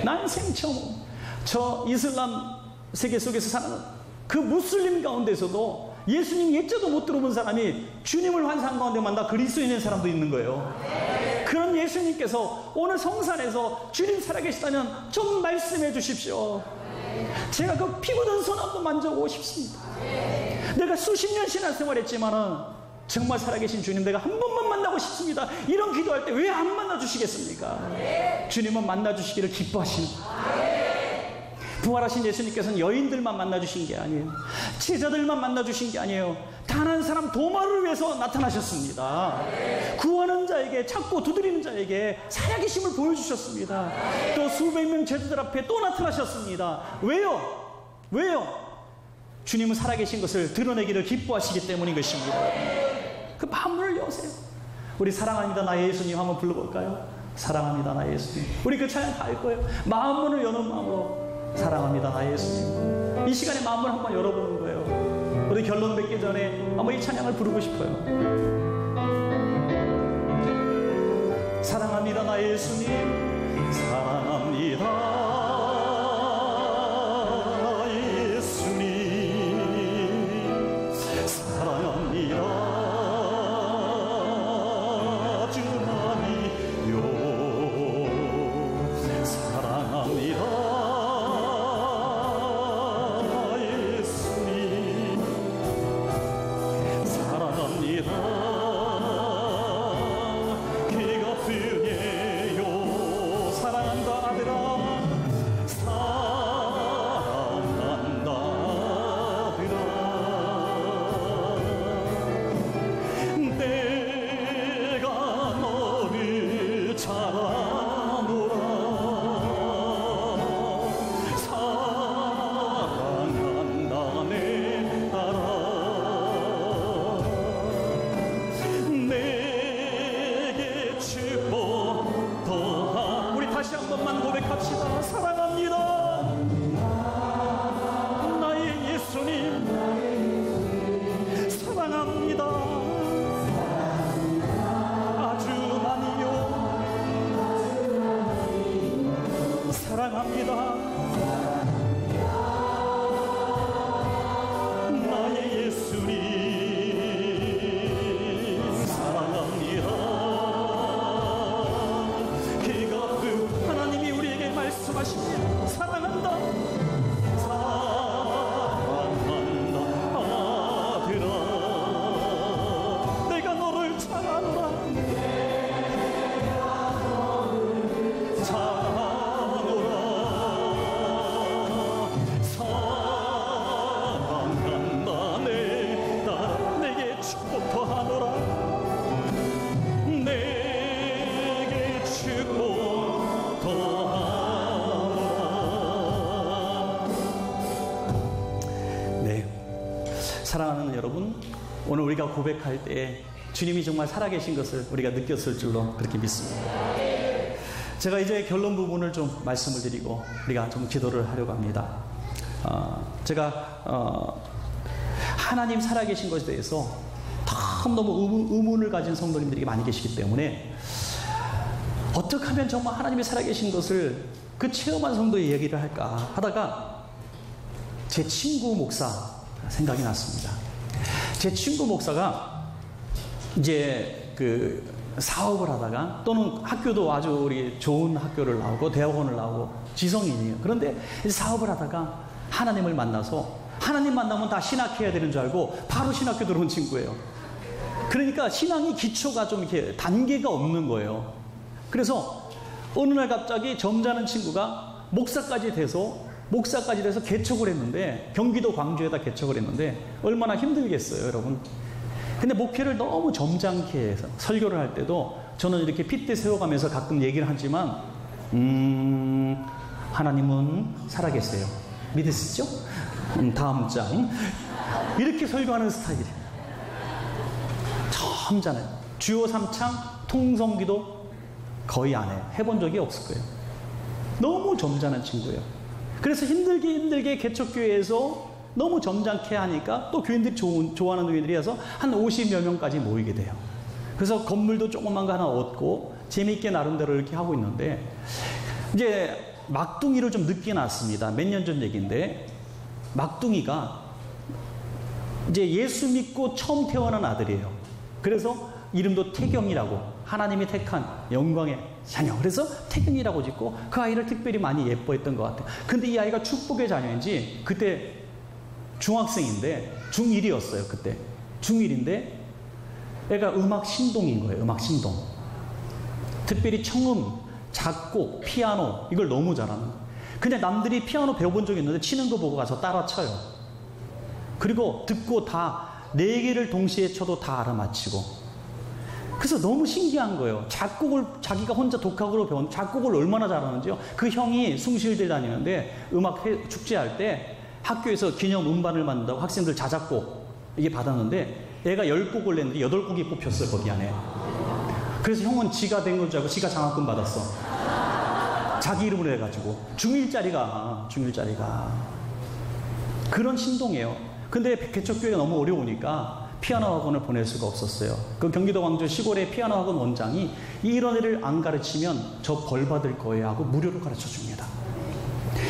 난생 처음. 저 이슬람 세계 속에서 사는 그 무슬림 가운데서도 예수님 예자도 못 들어본 사람이 주님을 환상 가운데 만나 그리스도인인 사람도 있는 거예요. 그런 예수님께서 오늘 성산에서 주님 살아계시다면 좀 말씀해 주십시오. 제가 그 피 묻은 손 한번 만져보고 싶습니다. 내가 수십 년 신앙생활했지만은 정말 살아계신 주님 내가 한 번만 만나고 싶습니다. 이런 기도할 때 왜 안 만나주시겠습니까? 주님은 만나주시기를 기뻐하십니다. 부활하신 예수님께서는 여인들만 만나주신 게 아니에요. 제자들만 만나주신 게 아니에요. 단 한 사람 도마를 위해서 나타나셨습니다. 구하는 자에게, 찾고 두드리는 자에게 살아계심을 보여주셨습니다. 또 수백 명 제자들 앞에 또 나타나셨습니다. 왜요? 왜요? 주님은 살아계신 것을 드러내기를 기뻐하시기 때문인 것입니다. 그 마음을 여세요. 우리 사랑합니다 나의 예수님 한번 불러볼까요? 사랑합니다 나의 예수님. 우리 그 찬양 다 할 거예요. 마음문을 여는 마음으로 사랑합니다 나의 예수님. 이 시간에 마음을 한번 열어보는 거예요. 우리 결론 맺기 전에 한번 이 찬양을 부르고 싶어요. 사랑합니다 나의 예수님. 사랑합니다 사랑하는 여러분, 오늘 우리가 고백할 때 주님이 정말 살아계신 것을 우리가 느꼈을 줄로 그렇게 믿습니다. 제가 이제 결론 부분을 좀 말씀을 드리고 우리가 좀 기도를 하려고 합니다. 제가 하나님 살아계신 것에 대해서 너무 의문을 가진 성도님들이 많이 계시기 때문에 어떻게 하면 정말 하나님이 살아계신 것을 그 체험한 성도의 얘기를 할까 하다가 제 친구 목사 생각이 났습니다. 제 친구 목사가 이제 그 사업을 하다가 또는 학교도 아주 우리 좋은 학교를 나오고 대학원을 나오고 지성인이에요. 그런데 이제 사업을 하다가 하나님을 만나서 하나님 만나면 다 신학해야 되는 줄 알고 바로 신학교 들어온 친구예요. 그러니까 신앙이 기초가 좀 이렇게 단계가 없는 거예요. 그래서 어느 날 갑자기 점잖은 친구가 목사까지 돼서 개척을 했는데 경기도 광주에다 개척을 했는데 얼마나 힘들겠어요, 여러분. 근데 목회를 너무 점잖게 해서 설교를 할 때도 저는 이렇게 핏대 세워가면서 가끔 얘기를 하지만 하나님은 살아계세요. 믿으시죠? 다음 장. 이렇게 설교하는 스타일이에요. 점잖아요. 주요 3창 통성기도 거의 안 해본 적이 없을 거예요. 너무 점잖은 친구예요. 그래서 힘들게 개척교회에서 너무 점잖게 하니까 또 교인들이 좋아하는 교인들이어서 한 50여 명까지 모이게 돼요. 그래서 건물도 조그만 거 하나 얻고 재미있게 나름대로 이렇게 하고 있는데 이제 막둥이를 좀 늦게 낳았습니다. 몇 년 전 얘기인데 막둥이가 이제 예수 믿고 처음 태어난 아들이에요. 그래서 이름도 태경이라고, 하나님이 택한 영광의 자녀. 그래서 태경이라고 짓고 그 아이를 특별히 많이 예뻐했던 것 같아요. 근데 이 아이가 축복의 자녀인지 그때 중학생인데 중1이었어요. 그때 중1인데 애가 음악 신동인 거예요. 음악 신동. 특별히 청음, 작곡, 피아노 이걸 너무 잘하는 거예요. 근데 남들이 피아노 배워본 적이 있는데 치는 거 보고 가서 따라 쳐요. 그리고 듣고 다 4개를 동시에 쳐도 다 알아맞히고. 그래서 너무 신기한 거예요. 작곡을 자기가 혼자 독학으로 배운 작곡을 얼마나 잘하는지요. 그 형이 숭실대 다니는데 음악 축제할 때 학교에서 기념 음반을 만든다고 학생들 자작곡 이게 받았는데 애가 10곡을 냈는데 8곡이 뽑혔어요. 거기 안에. 그래서 형은 지가 된 건 줄 알고 지가 장학금 받았어. 자기 이름으로 해가지고 중1짜리가 그런 신동이에요. 근데 개척교회가 너무 어려우니까 피아노 학원을 보낼 수가 없었어요. 그 경기도 광주 시골의 피아노 학원 원장이 이런 애를 안 가르치면 저 벌 받을 거예요 하고 무료로 가르쳐 줍니다.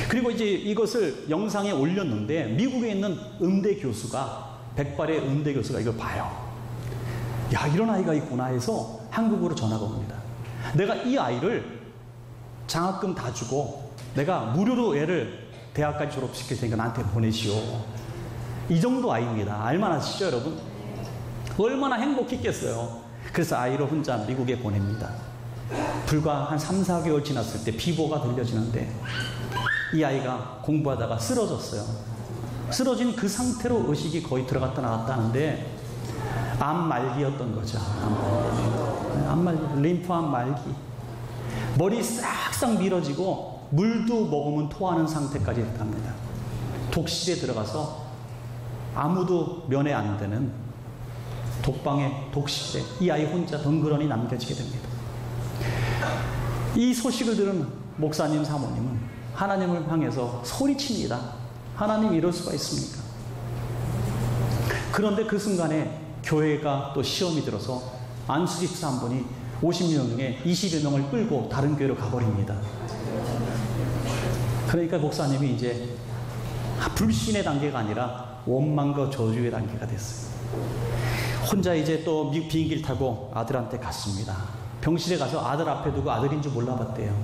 그리고 이제 이것을 영상에 올렸는데 미국에 있는 음대 교수가, 백발의 음대 교수가 이걸 봐요. 야, 이런 아이가 있구나 해서 한국으로 전화가 옵니다. 내가 이 아이를 장학금 다 주고 내가 무료로 애를 대학까지 졸업시킬 테니까 나한테 보내시오. 이 정도 아이입니다. 알만하시죠, 여러분? 얼마나 행복했겠어요. 그래서 아이를 혼자 미국에 보냅니다. 불과 한 3, 4개월 지났을 때 비보가 들려지는데 이 아이가 공부하다가 쓰러졌어요. 쓰러진 그 상태로 의식이 거의 들어갔다 나갔다 하는데 암 말기였던 거죠. 암 말기, 림프암 말기. 머리 싹싹 밀어지고 물도 먹으면 토하는 상태까지 갑니다. 독실에 들어가서 아무도 면회 안 되는 독방의 독실에 이 아이 혼자 덩그러니 남겨지게 됩니다. 이 소식을 들은 목사님 사모님은 하나님을 향해서 소리칩니다. 하나님 이럴 수가 있습니까? 그런데 그 순간에 교회가 또 시험이 들어서 안수집사 한 분이 50명 중에 20여 명을 끌고 다른 교회로 가버립니다. 그러니까 목사님이 이제 불신의 단계가 아니라 원망과 저주의 단계가 됐어요. 혼자 이제 또 미국 비행기를 타고 아들한테 갔습니다. 병실에 가서 아들 앞에 두고 아들인 줄 몰라봤대요.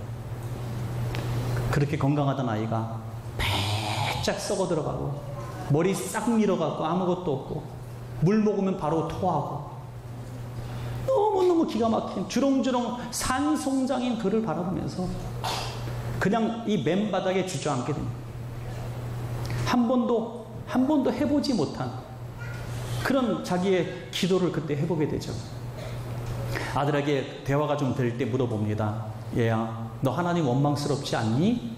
그렇게 건강하던 아이가 배짝 썩어 들어가고 머리 싹 밀어갖고 아무것도 없고 물 먹으면 바로 토하고 너무너무 기가 막힌 주렁주렁 산송장인 그를 바라보면서 그냥 이 맨바닥에 주저앉게 됩니다. 한 번도 해보지 못한 그런 자기의 기도를 그때 해보게 되죠. 아들에게 대화가 좀 될 때 물어봅니다. 얘야, 너 하나님 원망스럽지 않니?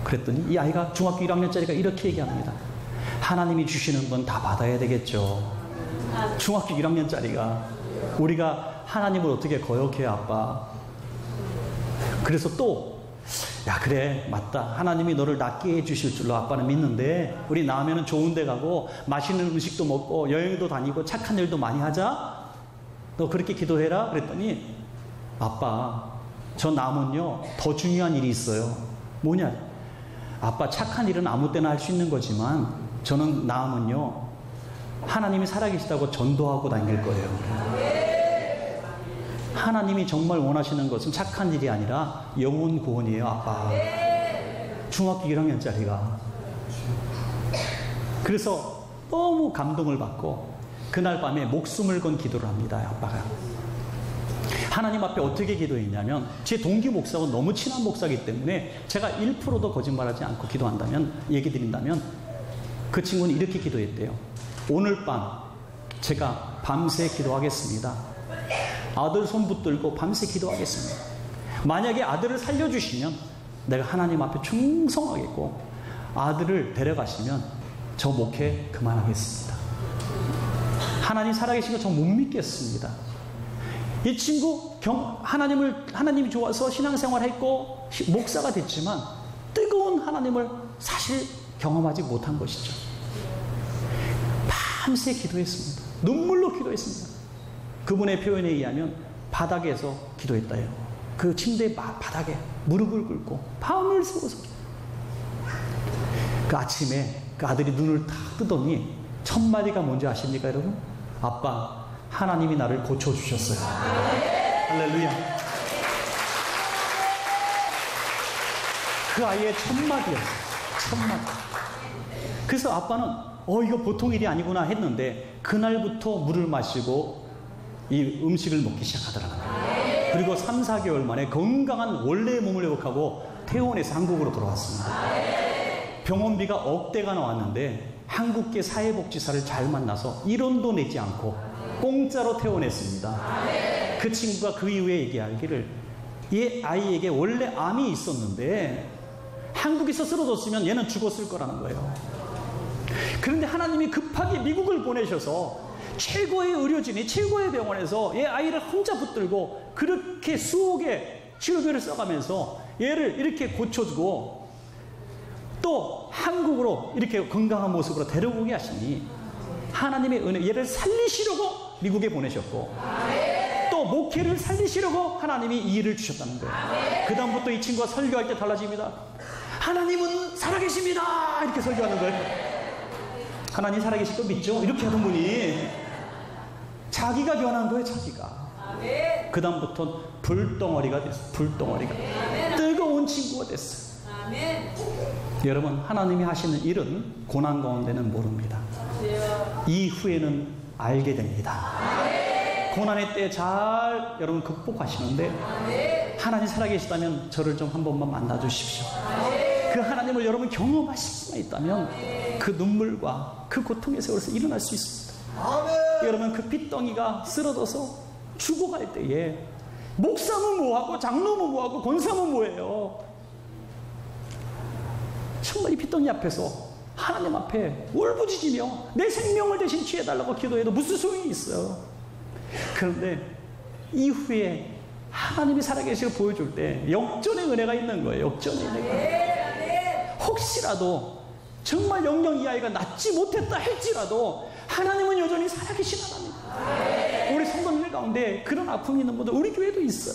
그랬더니 이 아이가 중학교 1학년짜리가 이렇게 얘기합니다. 하나님이 주시는 건 다 받아야 되겠죠. 중학교 1학년짜리가 우리가 하나님을 어떻게 거역해요, 아빠? 그래서 또 야, 그래, 맞다. 하나님이 너를 낫게 해주실 줄로 아빠는 믿는데, 우리 나오면 좋은 데 가고 맛있는 음식도 먹고 여행도 다니고 착한 일도 많이 하자. 너 그렇게 기도해라. 그랬더니, 아빠, 저 남은요 더 중요한 일이 있어요. 뭐냐? 아빠, 착한 일은 아무 때나 할 수 있는 거지만 저는 남은요 하나님이 살아계시다고 전도하고 다닐 거예요. 하나님이 정말 원하시는 것은 착한 일이 아니라 영혼 구원이에요. 아빠, 중학교 1학년짜리가. 그래서 너무 감동을 받고 그날 밤에 목숨을 건 기도를 합니다. 아빠가 하나님 앞에 어떻게 기도했냐면, 제 동기 목사가 너무 친한 목사이기 때문에 제가 1%도 거짓말하지 않고 기도한다면, 얘기 드린다면, 그 친구는 이렇게 기도했대요. 오늘 밤 제가 밤새 기도하겠습니다. 아들 손 붙들고 밤새 기도하겠습니다. 만약에 아들을 살려주시면 내가 하나님 앞에 충성하겠고, 아들을 데려가시면 저 목회 그만하겠습니다. 하나님 살아계신 거 저 못 믿겠습니다. 이 친구 하나님이 좋아서 신앙생활 했고 목사가 됐지만 뜨거운 하나님을 사실 경험하지 못한 것이죠. 밤새 기도했습니다. 눈물로 기도했습니다. 그분의 표현에 의하면 바닥에서 기도했다요. 그 침대 바닥에 무릎을 꿇고 밤을 새워서. 그 아침에 그 아들이 눈을 딱 뜨더니 첫 마디가 뭔지 아십니까, 여러분? 아빠, 하나님이 나를 고쳐주셨어요. 할렐루야. 그 아이의 첫 마디였어요. 첫 마디. 그래서 아빠는 이거 보통 일이 아니구나 했는데, 그날부터 물을 마시고 이 음식을 먹기 시작하더라고요. 그리고 3, 4개월 만에 건강한 원래의 몸을 회복하고 퇴원해서 한국으로 돌아왔습니다. 병원비가 억대가 나왔는데 한국계 사회복지사를 잘 만나서 1원도 내지 않고 공짜로 퇴원했습니다. 그 친구가 그 이후에 얘기하기를, 얘 아이에게 원래 암이 있었는데 한국에서 쓰러졌으면 얘는 죽었을 거라는 거예요. 그런데 하나님이 급하게 미국을 보내셔서 최고의 의료진이 최고의 병원에서 얘 아이를 혼자 붙들고 그렇게 수억의 치료비를 써가면서 얘를 이렇게 고쳐주고 또 한국으로 이렇게 건강한 모습으로 데려오게 하시니, 하나님의 은혜, 얘를 살리시려고 미국에 보내셨고 또 목회를 살리시려고 하나님이 이 일을 주셨다는 거예요. 그 다음부터 이 친구가 설교할 때 달라집니다. 하나님은 살아계십니다, 이렇게 설교하는 거예요. 하나님 살아계실 거 믿죠? 이렇게 하던 분이 자기가 변한 거예요. 자기가. 그 다음부터 불덩어리가 됐어요. 불덩어리가. 뜨거운 친구가 됐어요. 여러분, 하나님이 하시는 일은 고난 가운데는 모릅니다. 이후에는 알게 됩니다. 고난의 때 잘 여러분 극복하시는데, 하나님 살아계시다면 저를 좀 한 번만 만나주십시오. 그 하나님을 여러분 경험하실 수만 있다면 그 눈물과 그 고통의 세월에서 일어날 수 있습니다. 여러분, 그 핏덩이가 쓰러져서 죽어갈 때에 목사면 뭐하고 장로면 뭐하고 권사면 뭐예요? 정말 이 핏덩이 앞에서 하나님 앞에 울부짖으며 내 생명을 대신 취해달라고 기도해도 무슨 소용이 있어요? 그런데 이후에 하나님이 살아계시고 보여줄 때 역전의 은혜가 있는 거예요. 역전의 은혜가. 혹시라도 정말 영영 이 아이가 낫지 못했다 할지라도 하나님은 여전히 살아계신 하나님. 우리 성도님들 가운데 그런 아픔이 있는 분들 우리 교회도 있어요.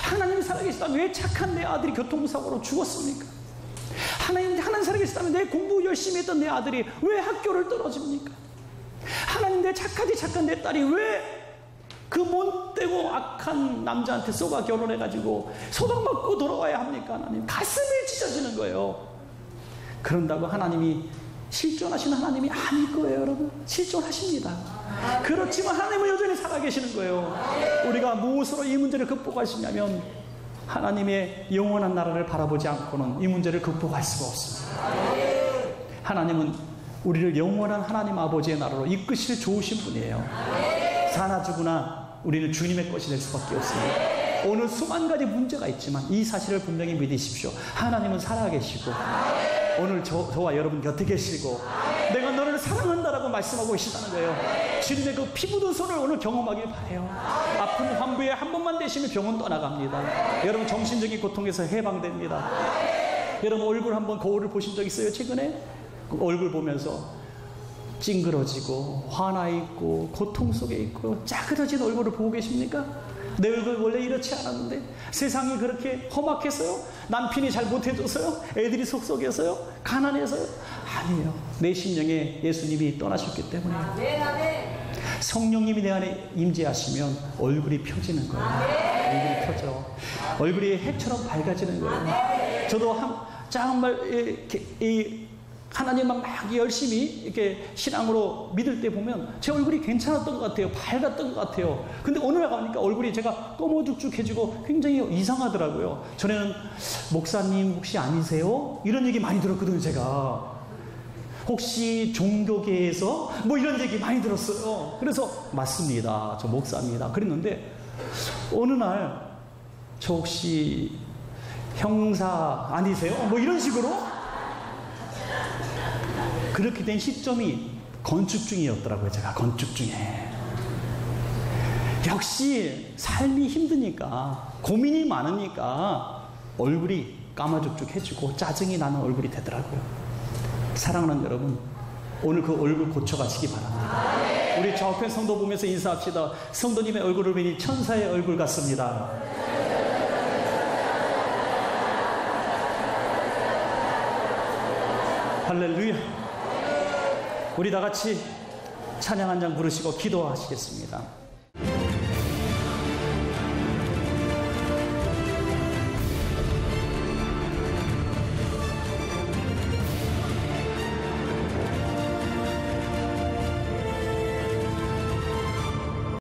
하나님이 살아계시다면 왜 착한 내 아들이 교통사고로 죽었습니까? 하나님 살아계시다면 내 공부 열심히 했던 내 아들이 왜 학교를 떨어집니까? 하나님, 내 착한 내 딸이 왜 그 못되고 악한 남자한테 쏘가 결혼해가지고 소방받고 돌아와야 합니까? 하나님, 가슴이 찢어지는 거예요. 그런다고 하나님이 실존하시는 하나님이 아닐 거예요. 여러분, 실존하십니다. 그렇지만 하나님은 여전히 살아계시는 거예요. 우리가 무엇으로 이 문제를 극복할 수 있냐면, 하나님의 영원한 나라를 바라보지 않고는 이 문제를 극복할 수가 없습니다. 하나님은 우리를 영원한 하나님 아버지의 나라로 이끄실 좋으신 분이에요. 사나 죽으나 우리는 주님의 것이 될 수밖에 없습니다. 오늘 수만 가지 문제가 있지만 이 사실을 분명히 믿으십시오. 하나님은 살아계시고 오늘 저와 여러분 곁에 계시고 내가 너를 사랑한다 온다라고 말씀하고 계시다는 거예요. 주님의 그 피 묻은 손을 오늘 경험하길 바래요. 아픈 환부에 한 번만 되시면 병은 떠나갑니다. 여러분 정신적인 고통에서 해방됩니다. 여러분 얼굴 한번 거울을 보신 적 있어요? 최근에? 그 얼굴 보면서 찡그러지고 화나 있고 고통 속에 있고 짜그러진 얼굴을 보고 계십니까? 내 얼굴 원래 이렇지 않았는데 세상이 그렇게 험악해서요? 남편이 잘 못해줘서요? 애들이 속썩여서요? 가난해서요? 아니에요. 내 심령에 예수님이 떠나셨기 때문에 성령님이 내 안에 임재하시면 얼굴이 펴지는 거예요. 얼굴이 펴져. 얼굴이 해처럼 밝아지는 거예요. 저도 정말 하나님만 막 열심히 이렇게 신앙으로 믿을 때 보면 제 얼굴이 괜찮았던 것 같아요. 밝았던 것 같아요. 근데 어느 날 가니까 얼굴이 제가 꼬무죽죽해지고 굉장히 이상하더라고요. 전에는 목사님 혹시 아니세요? 이런 얘기 많이 들었거든요, 제가. 혹시 종교계에서 뭐 이런 얘기 많이 들었어요. 그래서 맞습니다. 저 목사입니다. 그랬는데 어느 날 저 혹시 형사 아니세요? 뭐 이런 식으로 그렇게 된 시점이 건축중이었더라고요. 제가 건축중에. 역시 삶이 힘드니까 고민이 많으니까 얼굴이 까마죽죽해지고 짜증이 나는 얼굴이 되더라고요. 사랑하는 여러분, 오늘 그 얼굴 고쳐가시기 바랍니다. 우리 좌우편 성도 보면서 인사합시다. 성도님의 얼굴을 보니 천사의 얼굴 같습니다. 할렐루야. 우리 다 같이 찬양 한 장 부르시고 기도하시겠습니다.